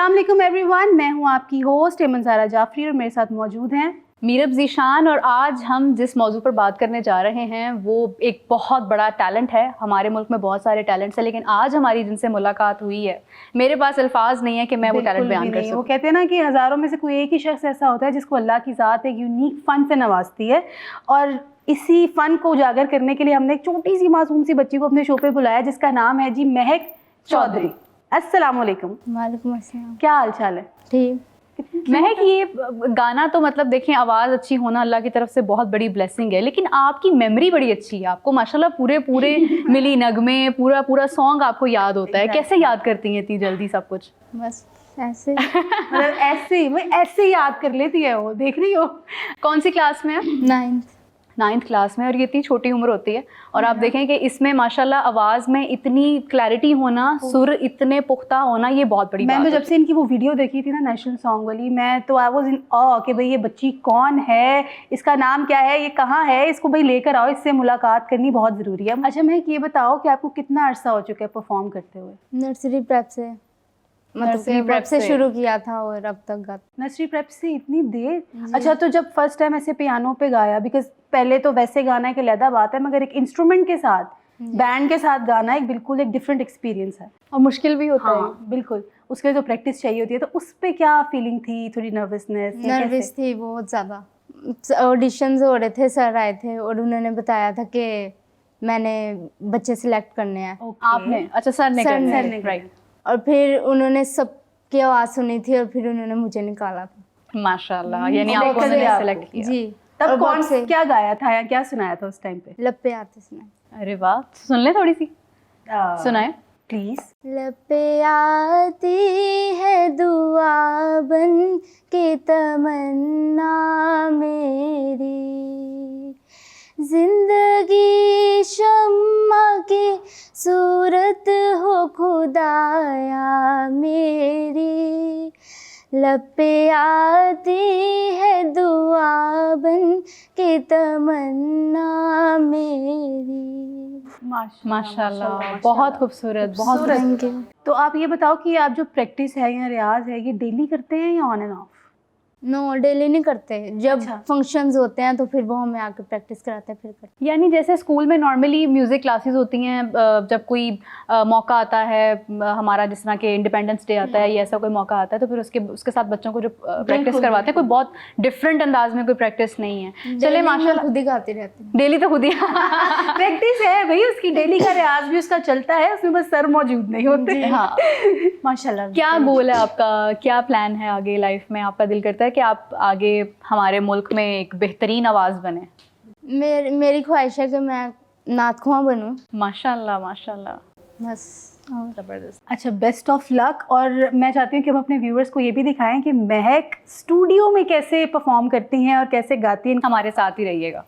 अस्सलाम वालेकुम एवरीवन, मैं हूं आपकी होस्ट एमन ज़ारा जाफरी और मेरे साथ मौजूद हैं मीरब ज़ीशान। और आज हम जिस मौजू पर बात करने जा रहे हैं वो एक बहुत बड़ा टैलेंट है। हमारे मुल्क में बहुत सारे टैलेंट्स हैं, लेकिन आज हमारी जिनसे मुलाकात हुई है, मेरे पास अल्फाज नहीं है कि मैं वो टैलेंट बयान कर सकूं। वो कहते हैं ना कि हज़ारों में से कोई एक ही शख्स ऐसा होता है जिसको अल्लाह की ज़ात एक यूनिक फ़न से नवाजती है, और इसी फ़न को उजागर करने के लिए हमने एक छोटी सी मासूम सी बच्ची को अपने शो पे बुलाया जिसका नाम है जी महक चौधरी। अस्सलाम वालेकुम। वालेकुम अस्सलाम। क्या हाल चाल है? ठीक। महक, ये गाना तो मतलब देखें, आवाज़ अच्छी होना अल्लाह की तरफ से बहुत बड़ी ब्लेसिंग है, लेकिन आपकी मेमोरी बड़ी अच्छी है। आपको माशाल्लाह पूरे मिली नगमे, पूरा सॉन्ग आपको याद होता है। कैसे याद करती हैं इतनी जल्दी सब कुछ? बस ऐसे मतलब ऐसे ही याद कर लेती है वो। देख रही हो? कौन सी क्लास में है? 9th क्लास में। और ये इतनी छोटी उम्र होती है, और आप देखें कि इसमें माशाल्लाह आवाज़ में इतनी क्लैरिटी होना, सुर इतने पुख्ता होना, ये बहुत बड़ी बात है। मैं तो जब से इनकी वो वीडियो देखी थी ना नेशनल सॉन्ग वाली, मैं तो आई वाज इन ऑ कि भाई ये बच्ची कौन है, इसका नाम क्या है, ये कहाँ है, इसको भाई लेकर आओ, इससे मुलाकात करनी बहुत ज़रूरी है। अच्छा महक, ये बताओ कि आपको कितना अरसा हो चुका है परफॉर्म करते हुए? नर्सरी प्रेप से, मतलब प्रेप से शुरू किया था और अब तक गाती। नर्सरी प्रेप से इतनी देर? अच्छा, तो जब फर्स्ट टाइम ऐसे पियानो पे गाया, बिकॉज पहले तो वैसे गाना एक अलग बात है, मगर एक इंस्ट्रूमेंट के साथ, बैंड के साथ गाना बिल्कुल एक डिफरेंट एक्सपीरियंस है और मुश्किल भी होता है। बिल्कुल, उसके लिए तो प्रैक्टिस चाहिए होती है। तो उस पे क्या फीलिंग थी? थोड़ी नर्वस थी बहुत ज़्यादा। ऑडिशंस हो रहे थे, सर आए थे और उन्होंने बताया था कि मैंने बच्चे सिलेक्ट करने हैं। आपने? अच्छा, सर ने राइट। और फिर उन्होंने सबकी आवाज़ सुनी थी और फिर उन्होंने मुझे निकाला था। माशाल्लाह, यानी आपको उन्होंने सेलेक्ट किया। जी। तब कौन से क्या गाया था या क्या सुनाया था उस टाइम पे? लपे आते सुनाए। अरे वाह, सुन ले थोड़ी सी, सुनाए प्लीज। लपे आती है दुआ बन के तमन्ना मेरी, जिंदगी शम्मा की सूरत हो खुदाया मेरी, लपे आती है दुआ बन के तमन्ना मेरी। माशाल्लाह, बहुत खूबसूरत, बहुत खूबसूरत। तो आप ये बताओ कि आप जो प्रैक्टिस है या रियाज है, ये डेली करते हैं या on and off? No, daily नहीं करते। जब फंक्शंस होते हैं तो फिर वो हमें आकर प्रैक्टिस कराते हैं, फिर करते। यानी जैसे स्कूल में नॉर्मली म्यूज़िक क्लासेस होती हैं, जब कोई मौका आता है हमारा, जिस तरह के इंडिपेंडेंस डे आता है या ऐसा कोई मौका आता है, तो फिर उसके साथ बच्चों को जो प्रैक्टिस करवाते हैं, कोई बहुत डिफरेंट अंदाज में कोई प्रैक्टिस नहीं है। चले माशाल्लाह, खुद ही गाती रहती हूँ। डेली तो खुद ही प्रैक्टिस है भाई, उसकी डेली का रियाज भी उसका चलता है, उसमें बस सर मौजूद नहीं होते। हाँ माशाल्लाह। क्या गोल है आपका, क्या प्लान है आगे लाइफ में? आपका दिल करता है कि आप आगे हमारे मुल्क में एक बेहतरीन आवाज़ बने? मेरी ख्वाहिश है कि मैं नात ख्वां बनूं। माशाल्लाह माशाल्लाह, बस ज़बरदस्त। अच्छा, बेस्ट ऑफ लक। और मैं चाहती हूँ कि हम अपने व्यूअर्स को ये भी दिखाएं कि महक स्टूडियो में कैसे परफॉर्म करती हैं और कैसे गाती हैं। हमारे साथ ही रहिएगा।